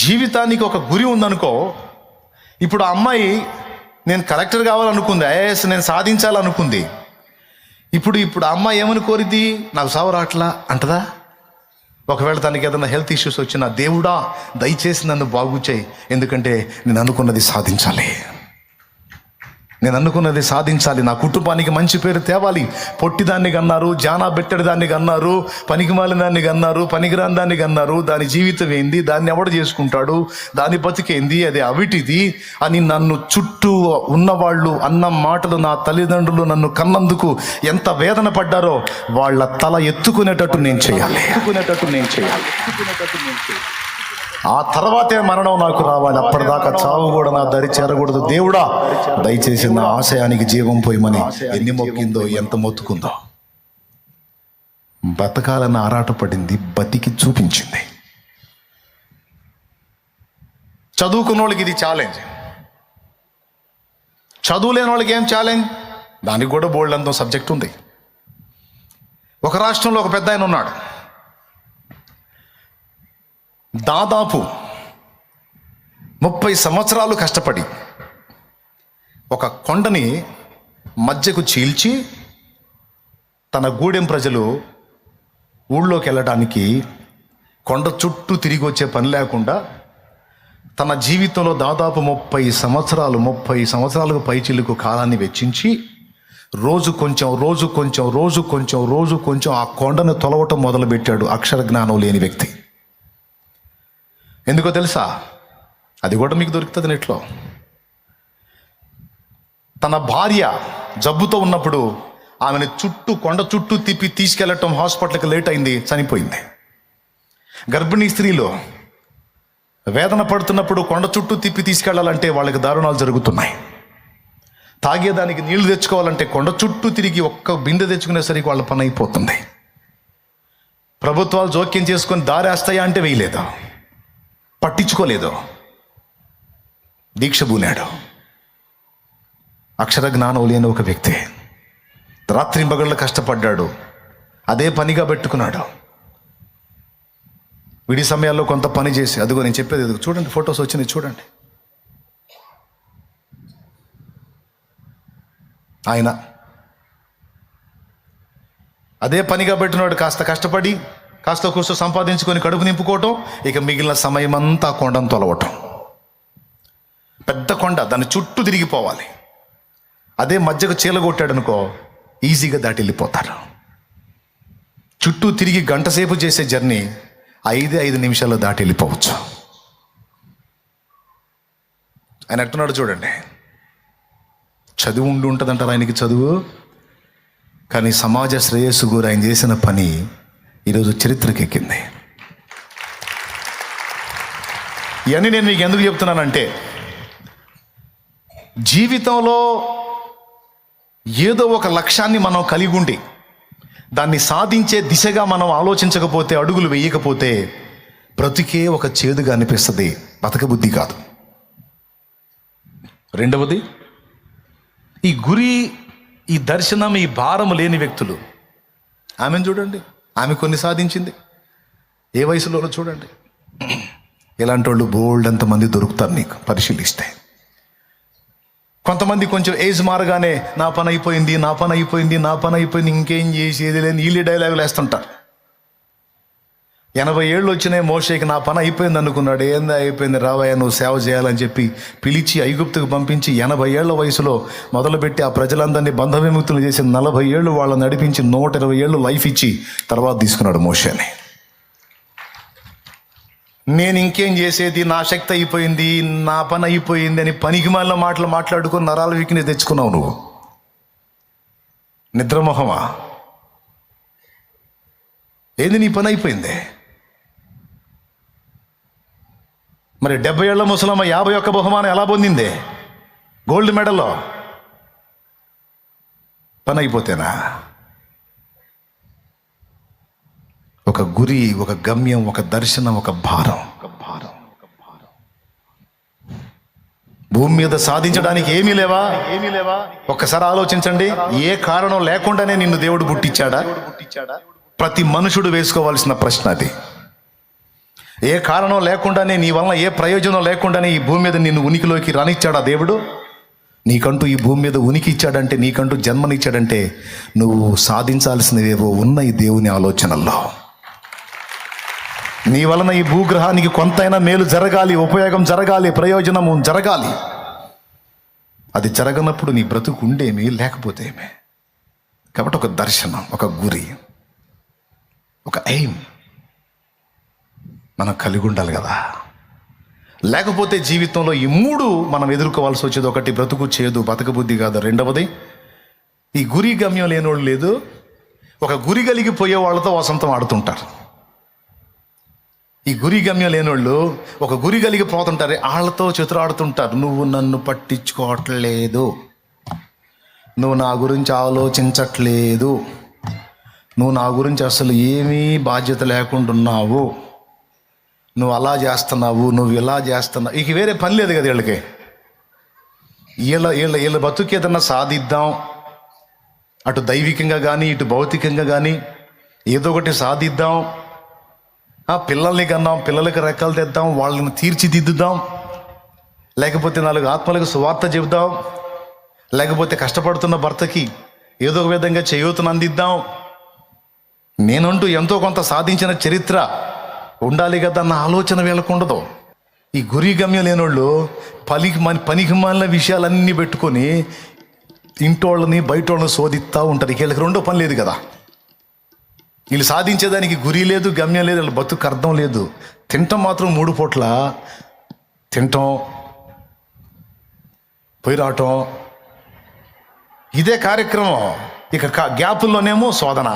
జీవితానికి ఒక గురి ఉందనుకో. ఇప్పుడు ఆ అమ్మాయి నేను కలెక్టర్ కావాలనుకుంది, ఐఏఎస్ నేను సాధించాలనుకుంది. ఇప్పుడు ఆ అమ్మాయి ఏమని కోరిద్ది? నాకు సావు రాట్లా అంటదా? ఒకవేళ తనకి ఏదైనా హెల్త్ ఇష్యూస్ వచ్చినా, దేవుడా దయచేసి నన్ను బాగు చేయి, ఎందుకంటే నేను అనుకున్నది సాధించాలి, నా కుటుంబానికి మంచి పేరు తేవాలి. పొట్టిదాన్ని కన్నారు, జానా బెట్టడి దాన్ని కన్నారు, పనికిమాలిన దాన్ని కన్నారు, పనికిరాని దాన్ని కన్నారు. దాని జీవితం ఏంది, దాన్ని ఎవడు చేసుకుంటాడు, దాని బతికేంది, అది అవిటిది అని నన్ను చుట్టూ ఉన్నవాళ్ళు అన్న మాటలు, నా తల్లిదండ్రులు నన్ను కన్నందుకు ఎంత వేదన పడ్డారో వాళ్ళ తల ఎత్తుకునేటట్టు నేను చేయాలి. ఆ తర్వాతే మరణం నాకు రావాలి. అప్పటిదాకా చావు కూడా నా దరి చేరకూడదు. దేవుడా దయచేసి నా ఆశయానికి జీవం పోయమని ఎన్ని మొక్కిందో, ఎంత మొత్తుకుందో. బతకాలని ఆరాటపడింది, బతికి చూపించింది. చదువుకున్న వాళ్ళకి ఇది ఛాలెంజ్. చదువు లేని వాళ్ళకి ఏం ఛాలెంజ్? దానికి కూడా బోల్డ్ అంత సబ్జెక్ట్ ఉంది. ఒక రాష్ట్రంలో ఒక పెద్ద ఆయన ఉన్నాడు. దాదాపు 30 సంవత్సరాలు కష్టపడి ఒక కొండని మధ్యకు చీల్చి తన గూడెం ప్రజలు ఊళ్ళోకి వెళ్ళడానికి కొండ చుట్టూ తిరిగి వచ్చే పని లేకుండా తన జీవితంలో దాదాపు 30 సంవత్సరాలకు పైచిలుకు కాలాన్ని వెచ్చించి రోజు కొంచెం ఆ కొండను తొలవటం మొదలుపెట్టాడు. అక్షర జ్ఞానం లేని వ్యక్తి. ఎందుకో తెలుసా? అది కూడా మీకు దొరుకుతుంది నెట్లో. తన భార్య జబ్బుతో ఉన్నప్పుడు ఆమెను కొండ చుట్టూ తిప్పి తీసుకెళ్ళటం, హాస్పిటల్కి లేట్ అయింది, చనిపోయింది. గర్భిణీ స్త్రీలు వేదన పడుతున్నప్పుడు కొండ చుట్టూ తిప్పి తీసుకెళ్లాలంటే వాళ్ళకి దారుణాలు జరుగుతున్నాయి. తాగేదానికి నీళ్లు తెచ్చుకోవాలంటే కొండ చుట్టూ తిరిగి ఒక్క బిందె తెచ్చుకునేసరికి వాళ్ళ పని అయిపోతుంది. ప్రభుత్వాలు జోక్యం చేసుకొని దారేస్తాయా అంటే వేయలేదు, పట్టించుకోలేదు, దీక్ష పూనాడు. అక్షర జ్ఞానం లేని ఒక వ్యక్తి రాత్రింబగళ్ళు కష్టపడ్డాడు, అదే పనిగా పెట్టుకున్నాడు. విడి సమయాల్లో కొంత పని చేసి, అదిగో నేను చెప్పేది, అదిగో చూడండి, ఫొటోస్ వచ్చినాయి చూడండి. ఆయన అదే పనిగా పెట్టినాడు. కాస్త కష్టపడి కాస్త కూస్తో సంపాదించుకొని కడుపు నింపుకోవటం, ఇక మిగిలిన సమయం అంతా కొండను తొలవటం. పెద్ద కొండ, దాన్ని చుట్టూ తిరిగిపోవాలి. అదే మధ్యకు చీలగొట్టాడు అనుకో, ఈజీగా దాటి వెళ్ళిపోతారు. చుట్టూ తిరిగి గంట సేపు చేసే జర్నీ 5 నిమిషాల్లో దాటి వెళ్ళిపోవచ్చు. ఆయన అంటున్నాడు చూడండి, చదువు ఉంటుందంటారు ఆయనకి చదువు, కానీ సమాజ శ్రేయస్సు గురి ఆయన చేసిన పని ఈరోజు చరిత్రకెక్కింది. ఇవన్నీ నేను మీకు ఎందుకు చెప్తున్నానంటే, జీవితంలో ఏదో ఒక లక్ష్యాన్ని మనం కలిగి ఉండి దాన్ని సాధించే దిశగా మనం ఆలోచించకపోతే, అడుగులు వేయకపోతే బ్రతికే ఒక చేదుగా అనిపిస్తుంది, బతకబుద్ధి కాదు. రెండవది, ఈ గురి, ఈ దర్శనం, ఈ భారం లేని వ్యక్తులు. ఆమెను చూడండి, ఆమె కొన్ని సాధించింది, ఏ వయసులోనో చూడండి. ఇలాంటి వాళ్ళు బోల్డ్ అంతమంది దొరుకుతారు నీకు పరిశీలిస్తే. కొంతమంది కొంచెం ఏజ్ మారగానే నా పని అయిపోయింది, ఇంకేం చేసేది లేని వీళ్ళే డైలాగులు వేస్తుంటారు. 80 ఏళ్ళు వచ్చినాయి మోషేకి, నా పని అయిపోయింది అనుకున్నాడు. ఏందా అయిపోయింది, రావయ్య నువ్వు సేవ చేయాలని చెప్పి పిలిచి ఐగుప్తుకు పంపించి 80 ఏళ్ల వయసులో మొదలుపెట్టి ఆ ప్రజలందరినీ బంధ విముక్తులు చేసి 40 ఏళ్ళు వాళ్ళని నడిపించి 120 ఏళ్ళు లైఫ్ ఇచ్చి తర్వాత తీసుకున్నాడు మోషేని. నేను ఇంకేం చేసేది, నా శక్తి అయిపోయింది, నా పని అయిపోయింది అని పనికిమాలిన మాటలు మాట్లాడుకొని నరాల వీక్ని తెచ్చుకున్నావు నువ్వు. నిద్రమోహమా? ఏంది నీ పని అయిపోయింది? మరి 70 ఏళ్ల ముసలమ్మ 51 బహుమానం ఎలా పొందింది? గోల్డ్ మెడల్లో. పని అయిపోతేనా? ఒక గురి, ఒక గమ్యం, ఒక దర్శనం, ఒక భారం. భూమి మీద సాధించడానికి ఏమీ లేవా? ఒక్కసారి ఆలోచించండి. ఏ కారణం లేకుండానే నిన్ను దేవుడు పుట్టించాడా? ప్రతి మనుషుడు వేసుకోవాల్సిన ప్రశ్న అది. ఏ కారణం లేకుండానే, నీ వలన ఏ ప్రయోజనం లేకుండానే ఈ భూమి మీద నిన్ను ఉనికిలోకి రానిచ్చాడా దేవుడు? నీకంటూ ఈ భూమి మీద ఉనికి ఇచ్చాడంటే, నీకంటూ జన్మనిచ్చాడంటే నువ్వు సాధించాల్సినవేవో ఉన్నాయి దేవుని ఆలోచనల్లో. నీ వలన ఈ భూగ్రహానికి కొంతైనా మేలు జరగాలి, ఉపయోగం జరగాలి, ప్రయోజనము జరగాలి. అది జరగనప్పుడు నీ బ్రతుకు ఉండేమి, లేకపోతే ఏమే. కాబట్టి ఒక దర్శనం, ఒక గురి, ఒక ఎయిమ్ మనం కలిగి ఉండాలి కదా. లేకపోతే జీవితంలో ఈ మూడు మనం ఎదుర్కోవాల్సి వచ్చేది. ఒకటి, బ్రతుకు చేదు, బతకబుద్ధి కాదు. రెండవది, ఈ గురి గమ్యం లేనివాళ్ళు లేదు. ఒక గురి కలిగిపోయే వాళ్ళతో వసంతం ఆడుతుంటారు. ఈ గురి గమ్యం లేనివాళ్ళు ఒక గురి కలిగి పోతుంటారు, వాళ్ళతో ఆడుతుంటారు. నువ్వు నన్ను పట్టించుకోవట్లేదు, నువ్వు నా గురించి ఆలోచించట్లేదు, నువ్వు నా గురించి అసలు ఏమీ బాధ్యత లేకుండా ఉన్నావు, నువ్వు అలా చేస్తున్నావు, నువ్వు ఇలా చేస్తున్నావు. ఇక వేరే పని లేదు కదా వీళ్ళకి. వీళ్ళ బతుకు ఏదన్నా సాధిద్దాం, అటు దైవికంగా కానీ ఇటు భౌతికంగా కానీ ఏదో ఒకటి సాధిద్దాం, పిల్లల్ని కన్నాం, పిల్లలకి రెక్కలు తెద్దాం, వాళ్ళని తీర్చిదిద్దుదాం, లేకపోతే 4 ఆత్మలకు సువార్త చెబుదాం, లేకపోతే కష్టపడుతున్న భర్తకి ఏదో ఒక విధంగా చేయూతను అందిద్దాం. నేనంటూ ఎంతో కొంత సాధించిన చరిత్ర ఉండాలి కదా అన్న ఆలోచన వీళ్ళకు ఉండదు. ఈ గురి గమ్యం లేనోళ్ళు పనికి మాలిన విషయాలన్నీ పెట్టుకొని ఇంటోళ్ళని బయటోళ్ళని శోధిస్తూ ఉంటారు. వీళ్ళకి రెండో పని లేదు కదా. వీళ్ళు సాధించేదానికి గురి లేదు, గమ్యం లేదు, వీళ్ళ బతుకు అర్థం లేదు. తింటాం మాత్రం 3 పూట్ల తింటాం, పోయి రావటం, ఇదే కార్యక్రమం. ఇక గ్యాపుల్లోనేమో శోధన,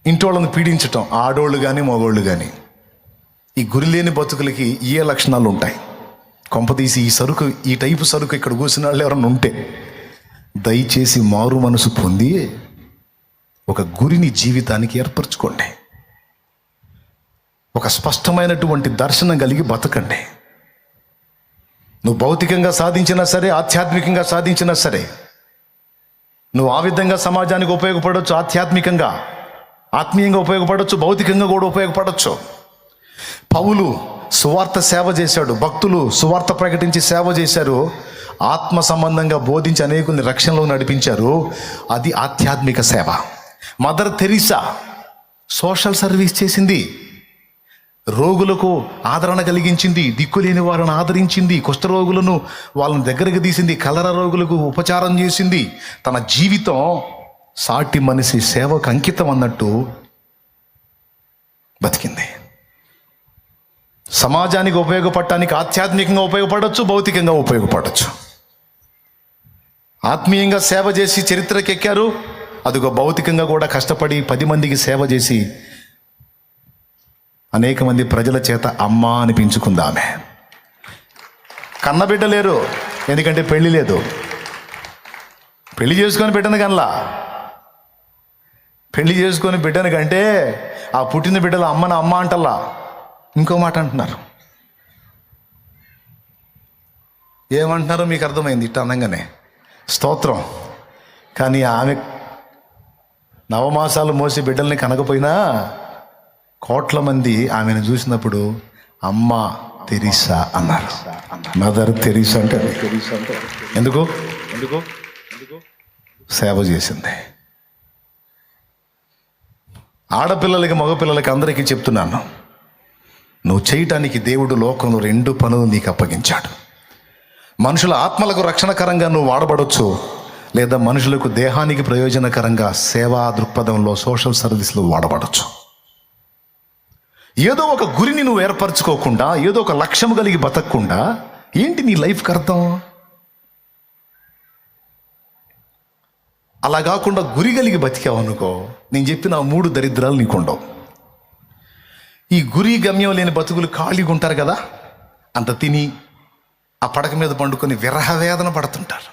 ఇంటోళ్ళని పీడించటం, ఆడోళ్ళు కానీ మగోళ్ళు కానీ. ఈ గురి లేని బతుకులకి ఏ లక్షణాలు ఉంటాయి? కొంపతీసి ఈ టైపు సరుకు ఇక్కడ కూర్చున్న వాళ్ళు ఎవరన్నా ఉంటే దయచేసి మారు మనసు పొంది ఒక గురిని జీవితానికి ఏర్పరచుకోండి. ఒక స్పష్టమైనటువంటి దర్శనం కలిగి బతకండి. నువ్వు భౌతికంగా సాధించినా సరే, ఆధ్యాత్మికంగా సాధించినా సరే, నువ్వు ఆ విధంగా సమాజానికి ఉపయోగపడవచ్చు. ఆత్మీయంగా ఉపయోగపడవచ్చు, భౌతికంగా కూడా ఉపయోగపడవచ్చు. పౌలు సువార్త సేవ చేశాడు, భక్తులు సువార్త ప్రకటించి సేవ చేశారు, ఆత్మ సంబంధంగా బోధించి అనేకుల్ని రక్షణలో నడిపించారు. అది ఆధ్యాత్మిక సేవ. మదర్ తెరీసా సోషల్ సర్వీస్ చేసింది, రోగులకు ఆదరణ కలిగించింది, దిక్కులేని వారిని ఆదరించింది, కుష్ఠరోగులను వాళ్ళని దగ్గరకు తీసింది, కలరా రోగులకు ఉపచారం చేసింది. తన జీవితం సాటి మనిషి సేవకు అంకితం అన్నట్టు బతికింది. సమాజానికి ఉపయోగపడటానికి ఆధ్యాత్మికంగా ఉపయోగపడవచ్చు, భౌతికంగా ఉపయోగపడవచ్చు. ఆత్మీయంగా సేవ చేసి చరిత్రకెక్కారు, అదిగో భౌతికంగా కూడా కష్టపడి 10 మందికి సేవ చేసి అనేక మంది ప్రజల చేత అమ్మ అనిపించుకుందామె. కన్నబిడ్డ లేరు, ఎందుకంటే పెళ్లి లేదు. పెళ్లి చేసుకొని బిడ్డను కనలా. పెళ్లి చేసుకొని బిడ్డను కంటే ఆ పుట్టిన బిడ్డలు అమ్మన అమ్మ అంటల్లా, ఇంకో మాట అంటున్నారు. ఏమంటున్నారో మీకు అర్థమైంది ఇట్లా అనగానే. స్తోత్రం. కానీ ఆమె నవమాసాలు మోసి బిడ్డల్ని కనకపోయినా కోట్ల మంది ఆమెను చూసినప్పుడు అమ్మ తెరీసా అన్నారు. మదర్ తెరీసా అంటే ఎందుకు సేవ చేసింది. ఆడపిల్లలకి మగపిల్లలకి అందరికీ చెప్తున్నాను, నువ్వు చేయటానికి దేవుడు లోకంలో 2 పనులు నీకు అప్పగించాడు. మనుషుల ఆత్మలకు రక్షణకరంగా నువ్వు వాడబడవచ్చు, లేదా మనుషులకు దేహానికి ప్రయోజనకరంగా సేవా దృక్పథంలో సోషల్ సర్వీస్లో వాడబడవచ్చు. ఏదో ఒక గురిని నువ్వు ఏర్పరచుకోకుండా, ఏదో ఒక లక్ష్యం కలిగి బతకకుండా ఏంటి నీ లైఫ్కి అర్థం? అలా కాకుండా గురి కలిగి బతికావు అనుకో, నేను చెప్పిన 3 దరిద్రాలు నీకుండవు. ఈ గురి గమ్యం లేని బతుకులు ఖాళీగా ఉంటారు కదా, అంత తిని ఆ పడక మీద పండుకొని విరహవేదన పడుతుంటారు.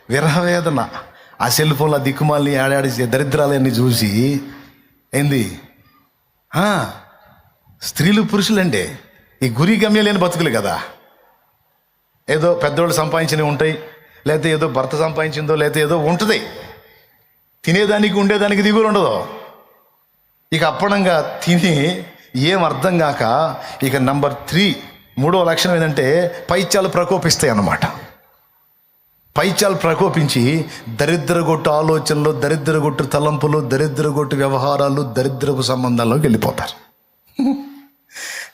విరహవేదన, ఆ సెల్ ఫోన్లో దిక్కుమాలని ఆడాడి దరిద్రాలన్నీ చూసి ఏంది స్త్రీలు పురుషులండి ఈ గురి గమ్యం లేని బతుకులు కదా. ఏదో పెద్దోళ్ళు సంపాదించినవి ఉంటాయి, లేకపోతే ఏదో భర్త సంపాదించిందో, లేకపోతే ఏదో ఉంటుంది, తినేదానికి ఉండేదానికి దిగులు ఉండదు. ఇక అప్పడంగా తిని ఏం అర్థం కాక ఇక నంబర్ 3 మూడవ లక్షణం ఏంటంటే పైత్యాలు ప్రకోపిస్తాయి అన్నమాట. పైత్యాలు ప్రకోపించి దరిద్రగొట్టు ఆలోచనలు, దరిద్రగొట్టు తలంపులు, దరిద్రగొట్టు వ్యవహారాలు, దరిద్రపు సంబంధాల్లోకి వెళ్ళిపోతారు.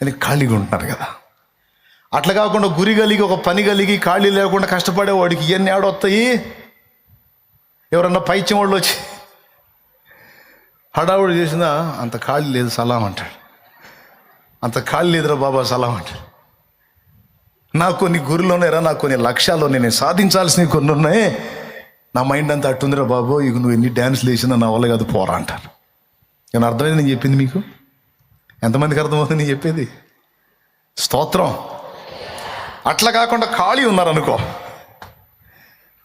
అని ఖాళీగా ఉంటున్నారు కదా. అట్లా కాకుండా గురి కలిగి, ఒక పని కలిగి, ఖాళీ లేకుండా కష్టపడేవాడికి ఇవన్నీ ఆడొస్తాయి. ఎవరన్నా పైత్యం వాళ్ళు వచ్చి హడావుడి చేసినా అంత ఖాళీ లేదు సలాం అంటాడు, అంత ఖాళీ లేదురా బాబా సలాం అంటాడు. నాకు కొన్ని గురులు ఉన్నాయిరా, నాకు కొన్ని లక్ష్యాలు ఉన్నాయి, నేను సాధించాల్సినవి కొన్ని ఉన్నాయి, నా మైండ్ అంతా అట్టుందిరా బాబు, ఇక నువ్వు ఎన్ని డ్యాన్స్లు వేసినా నా వల్ల కాదు పోరా అంటారు. నేను అర్థమైంది నేను చెప్పింది మీకు? ఎంతమందికి అర్థమవుతుంది నేను చెప్పేది? స్తోత్రం. అట్లా కాకుండా ఖాళీ ఉన్నారనుకో,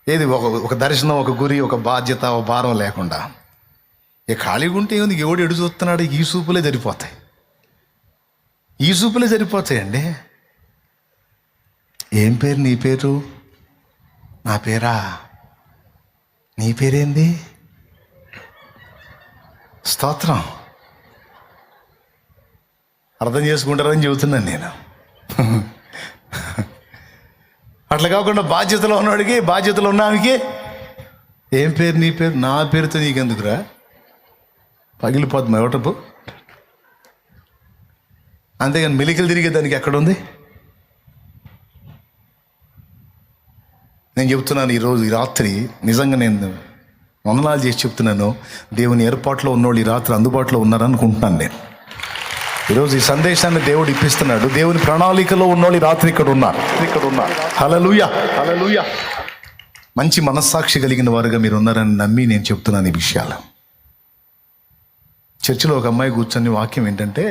ఏది ఒక దర్శనం, ఒక గురి, ఒక బాధ్యత, ఒక భారం లేకుండా ఇక ఖాళీగా ఉంటే ఏముంది, ఎవడు ఎడు చూస్తున్నాడు, ఈ సూపులే సరిపోతాయి, ఈ సూపులే సరిపోతాయండి. ఏం పేరు నీ పేరు? నా పేరా? నీ పేరేంది? స్తోత్రం. అర్థం చేసుకుంటారని చెబుతున్నాను నేను. అట్లా కాకుండా బాధ్యతలో ఉన్నవాడికి, బాధ్యతలో ఉన్నానికి ఏం పేరు నీ పేరు? నా పేరుతో నీకెందుకురా, పగిలిపోతుంది ఎవటపు. అంతేగాని మెలికలు తిరిగేదానికి ఎక్కడుంది? నేను చెప్తున్నాను ఈరోజు, ఈ రాత్రి నిజంగా నేను వందనాలు చేసి చెప్తున్నాను, దేవుని ఏర్పాట్లో ఉన్నోళ్ళు ఈ రాత్రి అందుబాటులో ఉన్నారనుకుంటున్నాను నేను. ఈరోజు ఈ సందేశాన్ని దేవుడు ఇప్పిస్తున్నాడు. దేవుని ప్రణాళికలో ఉన్నోళ్ళు ఈ రాత్రి ఇక్కడ ఉన్నారు. హల్లెలూయా, హల్లెలూయా. మంచి మనస్సాక్షి కలిగిన వారుగా మీరు ఉన్నారని నమ్మి నేను చెప్తున్నాను ఈ విషయాలు. చర్చిలో ఒక అమ్మాయి కూర్చొని వాక్యం ఏంటంటే,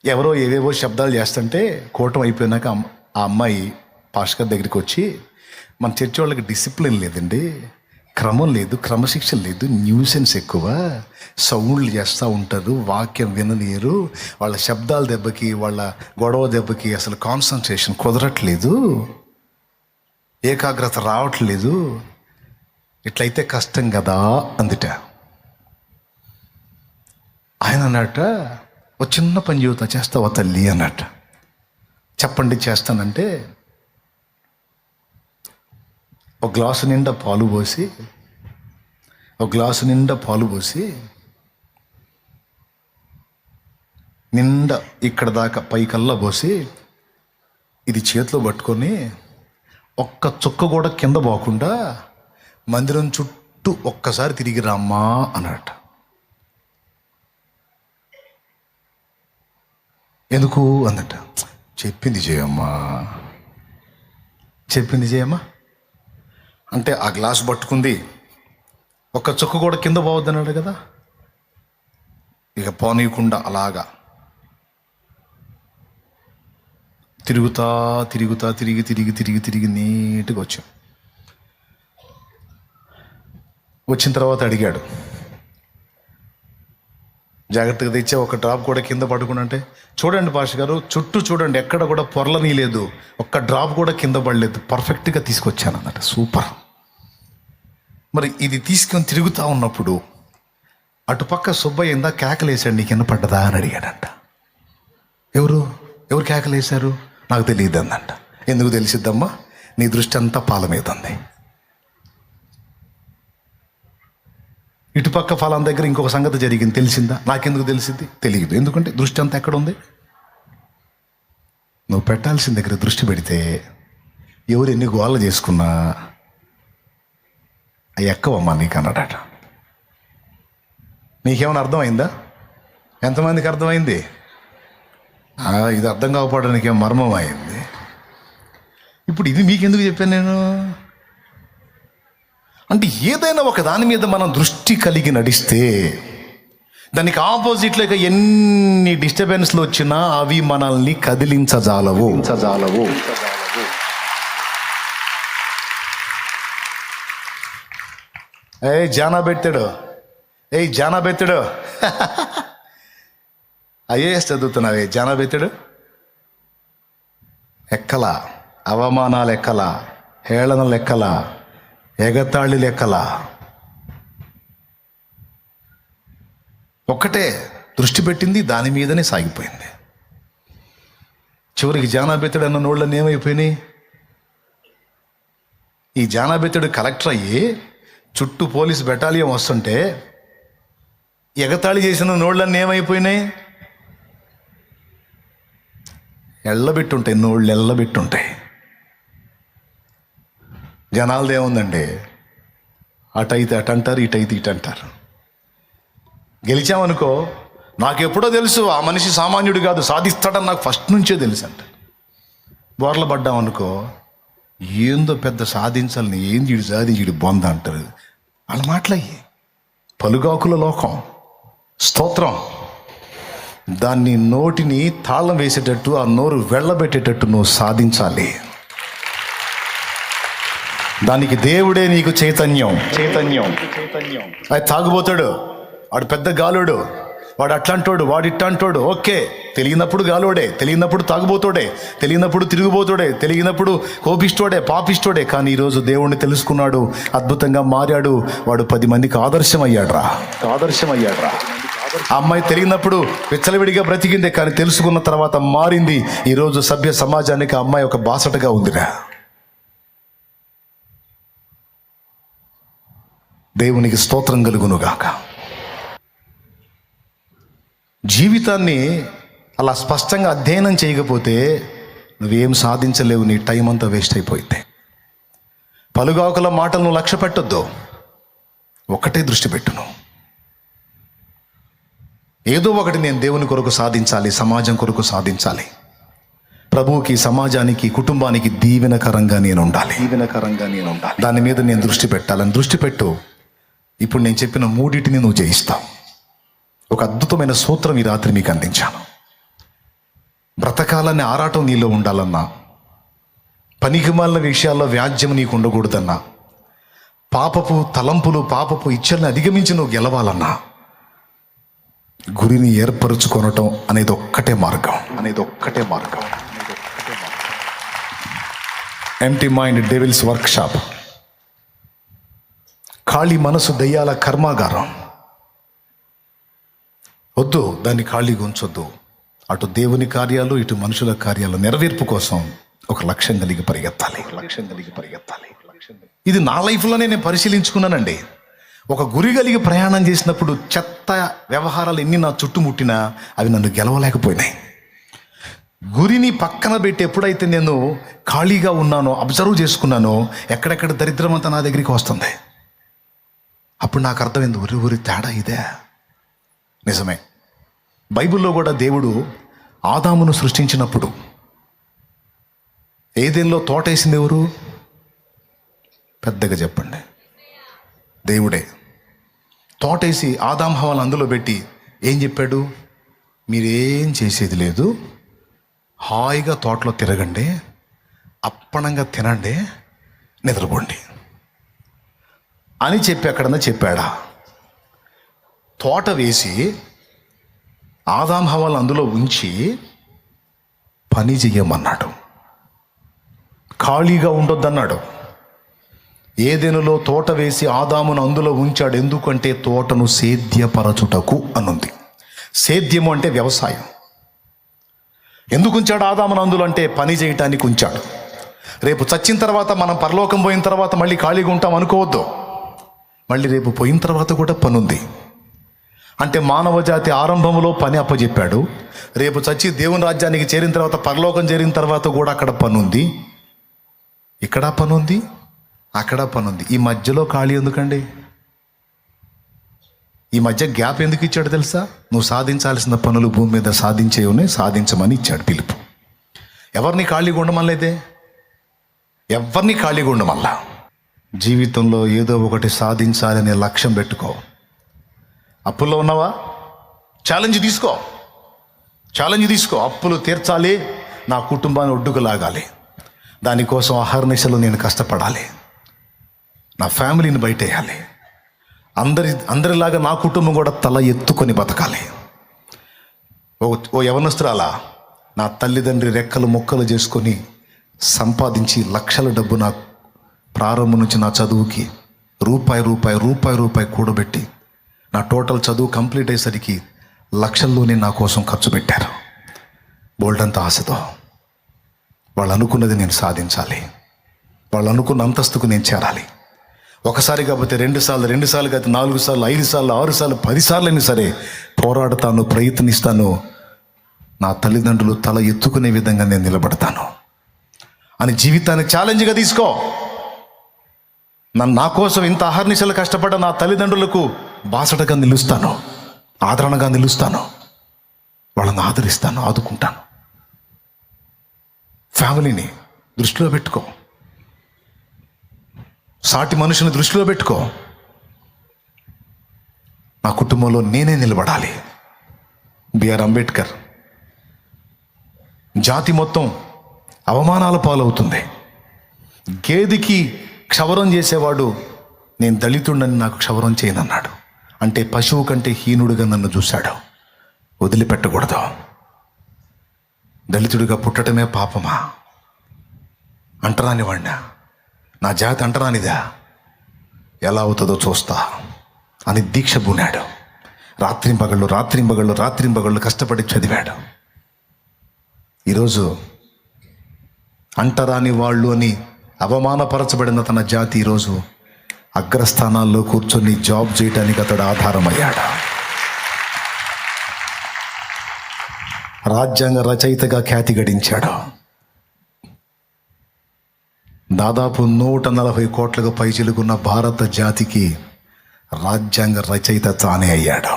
ఎవరో ఏవేవో శబ్దాలు చేస్తుంటే కూటం అయిపోయినాక ఆ అమ్మాయి పాస్టర్ దగ్గరికి వచ్చి, మన చర్చి వాళ్ళకి డిసిప్లిన్ లేదండి, క్రమం లేదు, క్రమశిక్షణ లేదు, న్యూసెన్స్ ఎక్కువ, సౌండ్లు చేస్తూ ఉంటారు, వాక్యం వినలేరు, వాళ్ళ శబ్దాల దెబ్బకి, వాళ్ళ గొడవ దెబ్బకి అసలు కాన్సన్ట్రేషన్ కుదరట్లేదు, ఏకాగ్రత రావట్లేదు, ఇట్లయితే కష్టం కదా అందుట. ఆయన అన్నట్ట, ఒక చిన్న పని చెబుతా, చేస్తావా తల్లి అన్నట్ట. చెప్పండి చేస్తానంటే, ఒక గ్లాసు నిండా పాలు పోసి, నిండా ఇక్కడ దాకా పైకల్లా పోసి, ఇది చేతిలో పట్టుకొని ఒక్క చుక్క కూడా కింద పోకుండా మందిరం చుట్టూ ఒక్కసారి తిరిగి రామ్మా అన్నట. ఎందుకు అందట. చెప్పింది చేయమ్మా అంటే ఆ గ్లాస్ పట్టుకుంది, ఒక్క చుక్క కూడా కింద పోవద్దన్నాడు కదా, ఇక పోనీయకుండా అలాగా తిరిగి నీట్గా వచ్చిన తర్వాత అడిగాడు, జాగ్రత్తగా తెచ్చే ఒక డ్రాప్ కూడా కింద పడుకునంటే, చూడండి పాస్టర్ గారు, చుట్టూ చూడండి, ఎక్కడ కూడా పొరలని లేదు, ఒక్క డ్రాప్ కూడా కింద పడలేదు, పర్ఫెక్ట్గా తీసుకొచ్చాను అన్నట్టు. సూపర్. మరి ఇది తీసుకొని తిరుగుతూ ఉన్నప్పుడు అటుపక్క సుబ్బయ్య ఇందా కేకలేసాడు, నీకు కింద పడ్డదా అని అడిగాడంట. ఎవరు కేకలేశారు? నాకు తెలియదు అందంట. ఎందుకు తెలిసిద్దమ్మా? నీ దృష్టి అంతా పాల మీద ఉంది. ఇటుపక్క ఫలాం దగ్గర ఇంకొక సంగతి జరిగింది, తెలిసిందా? నాకెందుకు తెలిసింది? తెలియదు. ఎందుకంటే దృష్టి అంతా ఎక్కడ ఉంది? నువ్వు పెట్టాల్సిన దగ్గర దృష్టి పెడితే ఎవరు ఎన్ని గోళ్ళ చేసుకున్నా అవి ఎక్కవమ్మా నీకు అన్నాడట. నీకేమైనా అర్థమైందా? ఎంతమందికి అర్థమైంది? ఇది అర్థం కాకపోవడానికి ఏం మర్మం అయింది. ఇప్పుడు ఇది మీకెందుకు చెప్పాను నేను అంటే, ఏదైనా ఒక దాని మీద మనం దృష్టి కలిగి నడిస్తే దానికి ఆపోజిట్లోకి ఎన్ని డిస్టర్బెన్స్లు వచ్చినా అవి మనల్ని కదిలించజాలవు. జానా పెట్టాడు ఐఏఎస్ చదువుతున్నావే, జానా పెట్టాడు ఎక్కలా, అవమానాలు ఎక్కలా, హేళనలు ఎక్కలా, ఎగతాళి లెక్కల. ఒక్కటే దృష్టి పెట్టింది దాని మీదనే సాగిపోయింది. చివరికి జానాబెత్తడు అన్న నోళ్ళని ఏమైపోయినాయి? ఈ జానాబెత్తడు కలెక్టర్ అయ్యి చుట్టూ పోలీసు బెటాలియం వస్తుంటే ఎగతాళి చేసిన నోళ్ళన్నీ ఏమైపోయినాయి? ఎళ్ళబెట్టుంటాయి, నోళ్ళు ఎళ్ళబెట్టుంటాయి. జనాలది ఏముందండి, అటైతే అటు అంటారు, ఇటైతే ఇటు అంటారు. గెలిచామనుకో, నాకెప్పుడో తెలుసు ఆ మనిషి సామాన్యుడు కాదు, సాధిస్తాడని నాకు ఫస్ట్ నుంచే తెలుసు అంట. బోర్ల పడ్డామనుకో, ఏందో పెద్ద సాధించాలని, ఏంది వీడు సాధించి బొంద అంటారు. వాళ్ళ మాటలయ్యి పలుగాకుల లోకం. స్తోత్రం. దాన్ని నోటిని తాళం వేసేటట్టు, ఆ నోరు వెళ్ళబెట్టేటట్టు నువ్వు సాధించాలి. దానికి దేవుడే నీకు చైతన్యం. అది తాగుబోతాడు, వాడు పెద్ద గాలుడు, వాడు అట్లాంటోడు, వాడు ఇట్లాంటోడు. ఓకే, తెలియనప్పుడు గాలోడే, తెలియనప్పుడు తాగుబోతోడే, తెలియనప్పుడు తిరుగుబోతోడే, తెలియనప్పుడు కోపిష్టోడే, పాపిష్టోడే. కానీ ఈరోజు దేవుణ్ణి తెలుసుకున్నాడు, అద్భుతంగా మారాడు, వాడు 10 మందికి ఆదర్శం అయ్యాడ్రా. ఆ అమ్మాయి తెలియనప్పుడు విచ్చలవిడిగా బ్రతికిందే, కానీ తెలుసుకున్న తర్వాత మారింది. ఈరోజు సభ్య సమాజానికి ఆ అమ్మాయి ఒక బాసటగా ఉందిరా. దేవునికి స్తోత్రం కలుగునుగాక. జీవితాన్ని అలా స్పష్టంగా అధ్యయనం చేయకపోతే నువ్వేం సాధించలేవు, నీ టైం అంతా వేస్ట్ అయిపోయింది. పలుగాకుల మాటలను లక్ష్య పెట్టొద్దు, ఒకటే దృష్టి పెట్టును. ఏదో ఒకటి నేను దేవుని కొరకు సాధించాలి, సమాజం కొరకు సాధించాలి, ప్రభువుకి, సమాజానికి, కుటుంబానికి దీవెనకరంగా నేను ఉండాలి. దాని మీద నేను దృష్టి పెట్టాలని దృష్టి పెట్టు. ఇప్పుడు నేను చెప్పిన 3 నువ్వు జయిస్తావు. ఒక అద్భుతమైన సూత్రం ఈ రాత్రి మీకు అందించాను. బ్రతకాలనే ఆరాటం నీలో ఉండాలన్నా, పనికిమాలిన విషయాల్లో వ్యాజ్యం నీకు ఉండకూడదన్నా, పాపపు తలంపులు, పాపపు ఇచ్చల్ని అధిగమించి నువ్వు గెలవాలన్నా, గురిని ఏర్పరచుకొనటం అనేది ఒక్కటే మార్గం. Empty mind devils workshop. ఖాళీ మనసు దయ్యాల కర్మాగారం. వద్దు, దాన్ని ఖాళీగా ఉంచొద్దు. అటు దేవుని కార్యాలు, ఇటు మనుషుల కార్యాలు నెరవేర్పు కోసం ఒక లక్ష్యం కలిగి పరిగెత్తాలి. ఇది నా లైఫ్లోనే నేను పరిశీలించుకున్నానండి. ఒక గురి కలిగి ప్రయాణం చేసినప్పుడు చెత్త వ్యవహారాలు ఎన్ని నా చుట్టుముట్టినా అవి నన్ను గెలవలేకపోయినాయి. గురిని పక్కన పెట్టి ఎప్పుడైతే నేను ఖాళీగా ఉన్నానో, అబ్జర్వ్ చేసుకున్నానో, ఎక్కడెక్కడ దరిద్రం అంతా నా దగ్గరికి వస్తుంది. అప్పుడు నాకు అర్థమైంది, ఊరి తేడా ఇదే. నిజమే. బైబిల్లో కూడా దేవుడు ఆదామును సృష్టించినప్పుడు ఏదెన్లో తోట వేసింది ఎవరు? పెద్దగా చెప్పండి. దేవుడే. తోటేసి ఆదాం హవ్వలను అందులో పెట్టి ఏం చెప్పాడు? మీరేం చేసేది లేదు, హాయిగా తోటలో తిరగండి, అప్పనంగా తినండి, నిద్రపోండి అని చెప్పి ఎక్కడన్నా చెప్పాడా? తోట వేసి ఆదాం హవ్వలను అందులో ఉంచి పని చెయ్యమన్నాడు. ఖాళీగా ఉండొద్దన్నాడు. ఏదెనులో తోట వేసి ఆదామును అందులో ఉంచాడు. ఎందుకంటే తోటను సేద్యపరచుటకు అనుంది. సేద్యము అంటే వ్యవసాయం. ఎందుకు ఉంచాడు ఆదామును అందులో అంటే పని చేయటానికి ఉంచాడు. రేపు చచ్చిన తర్వాత, మనం పరలోకం పోయిన తర్వాత మళ్ళీ ఖాళీగా ఉంటాం అనుకోవద్దు. మళ్ళీ రేపు పోయిన తర్వాత కూడా పని ఉంది. అంటే మానవ జాతి ఆరంభంలో పని అప్పచెప్పాడు. రేపు చచ్చి దేవుని రాజ్యానికి చేరిన తర్వాత, పరలోకం చేరిన తర్వాత కూడా అక్కడ పని ఉంది, ఇక్కడ పని ఉంది, అక్కడ పని ఉంది. ఈ మధ్యలో ఖాళీ ఎందుకండి? ఈ మధ్య గ్యాప్ ఎందుకు ఇచ్చాడు తెలుసా? నువ్వు సాధించాల్సిన పనులు భూమి మీద సాధించమని ఇచ్చాడు పిలుపు. ఎవరిని ఖాళీగా ఉండమనలేదే, ఎవరిని ఖాళీగా ఉండమల్లా. జీవితంలో ఏదో ఒకటి సాధించాలనే లక్ష్యం పెట్టుకో. అప్పుల్లో ఉన్నావా? ఛాలెంజ్ తీసుకో. అప్పులు తీర్చాలి, నా కుటుంబాన్ని ఒడ్డుకు లాగాలి, దానికోసం అహర్నిశలు నేను కష్టపడాలి, నా ఫ్యామిలీని బయటేయాలి, అందరిలాగా నా కుటుంబం కూడా తల ఎత్తుకొని బతకాలి. ఓ యవనస్తురాలా, నా తల్లిదండ్రి రెక్కలు మొక్కలు చేసుకొని సంపాదించి లక్షల డబ్బు నా ప్రారంభం నుంచి నా చదువుకి రూపాయి కూడబెట్టి నా టోటల్ చదువు కంప్లీట్ అయ్యేసరికి లక్షల్లోనే నా కోసం ఖర్చు పెట్టారు. బోల్డంత ఆశతో వాళ్ళు అనుకున్నది నేను సాధించాలి, వాళ్ళు అనుకున్న అంతస్తుకు నేను చేరాలి. ఒకసారి కాకపోతే 2 సార్లు, 2 సార్లు కాకపోతే 4 సార్లు, 5 సార్లు, 6 సార్లు, 10 సార్లు అయినా సరే పోరాడతాను, ప్రయత్నిస్తాను. నా తల్లిదండ్రులు తల ఎత్తుకునే విధంగా నేను నిలబడతాను అని జీవితాన్ని ఛాలెంజ్గా తీసుకో. నా కోసం ఇంత అహర్నిశలు కష్టపడ్డ నా తల్లిదండ్రులకు బాసటగా నిలుస్తాను, ఆదరణగా నిలుస్తాను, వాళ్ళని ఆదరిస్తాను, ఆదుకుంటాను. ఫ్యామిలీని దృష్టిలో పెట్టుకో, సాటి మనుషుని దృష్టిలో పెట్టుకో. నా కుటుంబంలో నేనే నిలబడాలి. బిఆర్ అంబేద్కర్, జాతి మొత్తం అవమానాల పాలవుతుంది. గేదెకి క్షవరం చేసేవాడు నేను దళితుడని నాకు క్షవరం చేయనన్నాడు. అంటే పశువు కంటే హీనుడిగా నన్ను చూశాడు. వదిలిపెట్టకూడదు. దళితుడిగా పుట్టడమే పాపమా? అంటరాని వాడినా, నా జాతి అంటరానిదా, ఎలా అవుతుందో చూస్తా అని దీక్ష పూనాడు. రాత్రింబగళ్ళు కష్టపడి చదివాడు. ఈరోజు అంటరాని వాళ్ళు అని అవమానపరచబడిన తన జాతి ఈరోజు అగ్రస్థానాల్లో కూర్చొని జాబ్ చేయడానికి అతడు ఆధారమయ్యాడు. రాజ్యాంగ రచయితగా ఖ్యాతి గడించాడు. దాదాపు 140 కోట్లకు పైచిలుకున్న భారత జాతికి రాజ్యాంగ రచయిత తానే అయ్యాడు.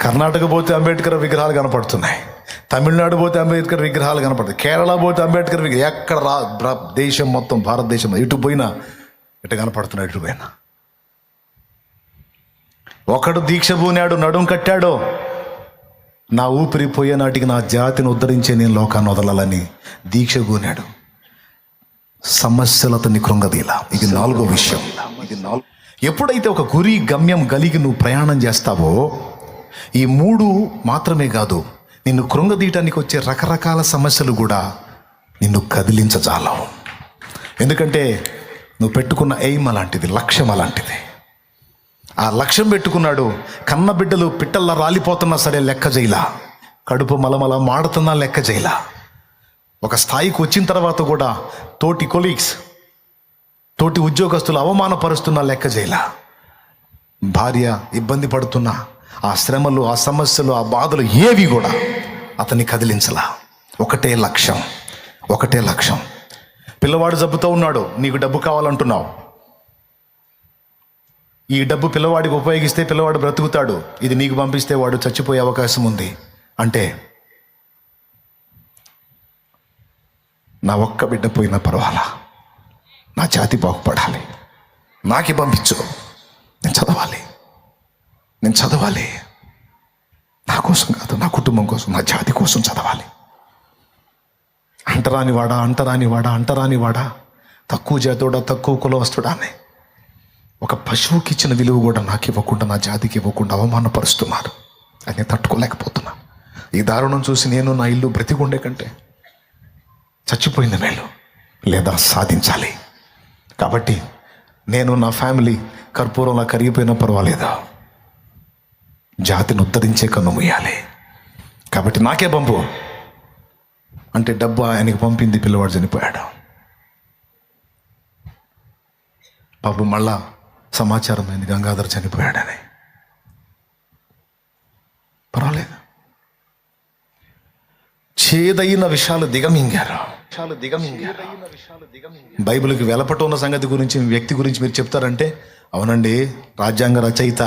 కర్ణాటక పోతే అంబేద్కర్ విగ్రహాలు కనపడుతున్నాయి, తమిళనాడు పోతే అంబేద్కర్ విగ్రహాలు కనపడుతాయి, కేరళ పోతే అంబేద్కర్ విగ్రహం, ఎక్కడ దేశం మొత్తం, భారతదేశం ఎటు పోయినా ఎటు కనపడుతున్నాడు. ఎటు పోయినా ఒకడు దీక్ష పూనాడు, నడుం కట్టాడో, నా ఊపిరి పోయే నాటికి నా జాతిని ఉద్ధరించే నేను లోకాన్ని వదలాలని దీక్ష పూనాడు. సమస్యలు అతన్ని కృంగదీలా. ఇది 4వ విషయం. ఎప్పుడైతే ఒక గురి గమ్యం కలిగి నువ్వు ప్రయాణం చేస్తావో, ఈ 3 మాత్రమే కాదు, నిన్ను కృంగదీయటానికి వచ్చే రకరకాల సమస్యలు కూడా నిన్ను కదిలించజాలవు. ఎందుకంటే నువ్వు పెట్టుకున్న ఎయిమ్ అలాంటిది, లక్ష్యం అలాంటిది. ఆ లక్ష్యం పెట్టుకున్నాడు. కన్న బిడ్డలు పిట్టల్లా రాలిపోతున్నా సరే లెక్క చేయలా, కడుపు మలమల మాడుతున్నా లెక్క చేయలా. ఒక స్థాయికి వచ్చిన తర్వాత కూడా తోటి కొలీగ్స్, తోటి ఉద్యోగస్తులు అవమానపరుస్తున్నా లెక్క చేయలా. భార్య ఇబ్బంది పడుతున్నా ఆ శ్రమలు, ఆ సమస్యలు, ఆ బాధలు ఏవి కూడా అతన్ని కదిలించలా. ఒకటే లక్ష్యం. పిల్లవాడు జబ్బుతో ఉన్నాడు, నీకు డబ్బు కావాలంటున్నావు. ఈ డబ్బు పిల్లవాడికి ఉపయోగిస్తే పిల్లవాడు బ్రతుకుతాడు, ఇది నీకు పంపిస్తే వాడు చచ్చిపోయే అవకాశం ఉంది. అంటే నా ఒక్క బిడ్డ పోయినా పర్వాలా, నా జాతి బాగుపడాలి, నాకే పంపించు, నేను చదవాలి. నా కోసం కాదు, నా కుటుంబం కోసం, నా జాతి కోసం చదవాలి. అంటరానివాడా, తక్కువ జాతోడా, తక్కువ కులవస్తుడా అని ఒక పశువుకి ఇచ్చిన విలువ కూడా నాకు ఇవ్వకుండా, నా జాతికి ఇవ్వకుండా అవమానపరుస్తున్నారు. అది నేను తట్టుకోలేకపోతున్నా. ఈ దారుణం చూసి నేను నా ఇల్లు బ్రతికుండే కంటే చచ్చిపోయింది మేలు, లేదా సాధించాలి. కాబట్టి నేను, నా ఫ్యామిలీ కర్పూరంలా కరిగిపోయినా పర్వాలేదా, జాతిని ఉద్ధరించే కన్ను మూయాలి. కాబట్టి నాకే పంపు అంటే డబ్బు ఆయనకి పంపింది, పిల్లవాడు చనిపోయాడు. పాపం మళ్ళా సమాచారం అయింది గంగాధర్ చనిపోయాడని. పర్వాలేదు, చేదైన విషయాలు దిగమింగారు. బైబిల్కి వెలపట ఉన్న సంగతి గురించి, వ్యక్తి గురించి మీరు చెప్తారంటే, అవునండి, రాజ్యాంగ రచయిత,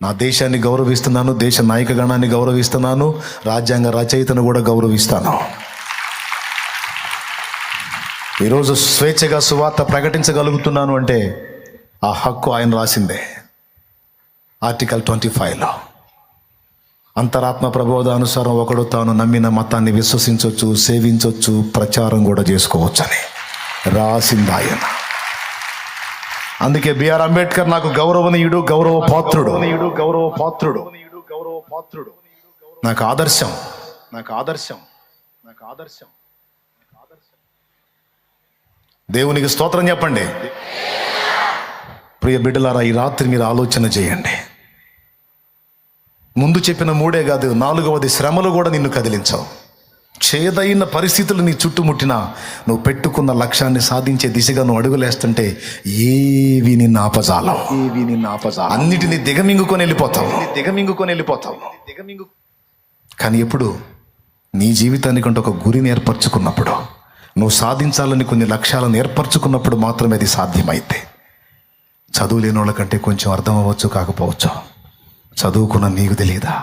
నా దేశాన్ని గౌరవిస్తున్నాను, దేశ నాయక గణాన్ని గౌరవిస్తున్నాను, రాజ్యాంగ రచయితను కూడా గౌరవిస్తాను. ఈరోజు స్వేచ్ఛగా సువార్త ప్రకటించగలుగుతున్నాను అంటే ఆ హక్కు ఆయన రాసిందే. ఆర్టికల్ 25లో అంతరాత్మ ప్రబోధానుసారం ఒకడు తాను నమ్మిన మతాన్ని విశ్వసించవచ్చు, సేవించవచ్చు, ప్రచారం కూడా చేసుకోవచ్చని రాసింది ఆయన. అందుకే బిఆర్ అంబేద్కర్ నాకు గౌరవనీయుడు, గౌరవ పాత్రుడు, నాకు ఆదర్శం. దేవునికి స్తోత్రం చెప్పండి. ప్రియ బిడ్డలారా, ఈ రాత్రి మీరు ఆలోచన చేయండి. ముందు చెప్పిన 3 కాదు, 4వది శ్రమలు కూడా నిన్ను కదిలించవు. చేదైన పరిస్థితులు నీ చుట్టుముట్టినా నువ్వు పెట్టుకున్న లక్ష్యాన్ని సాధించే దిశగా నువ్వు అడుగులేస్తుంటే ఏవి నిన్ను ఆపజాలవు. అన్నిటినీ దిగమింగుకొని వెళ్ళిపోతావు. కానీ ఎప్పుడు నీ జీవితానికంటే ఒక గురిని ఏర్పరచుకున్నప్పుడు, నువ్వు సాధించాలని కొన్ని లక్ష్యాలను ఏర్పరచుకున్నప్పుడు మాత్రమే అది సాధ్యమైతే. చదువు లేని వాళ్ళకంటే కొంచెం అర్థం అవ్వచ్చు, కాకపోవచ్చు. చదువుకున్న నీకు తెలియదా?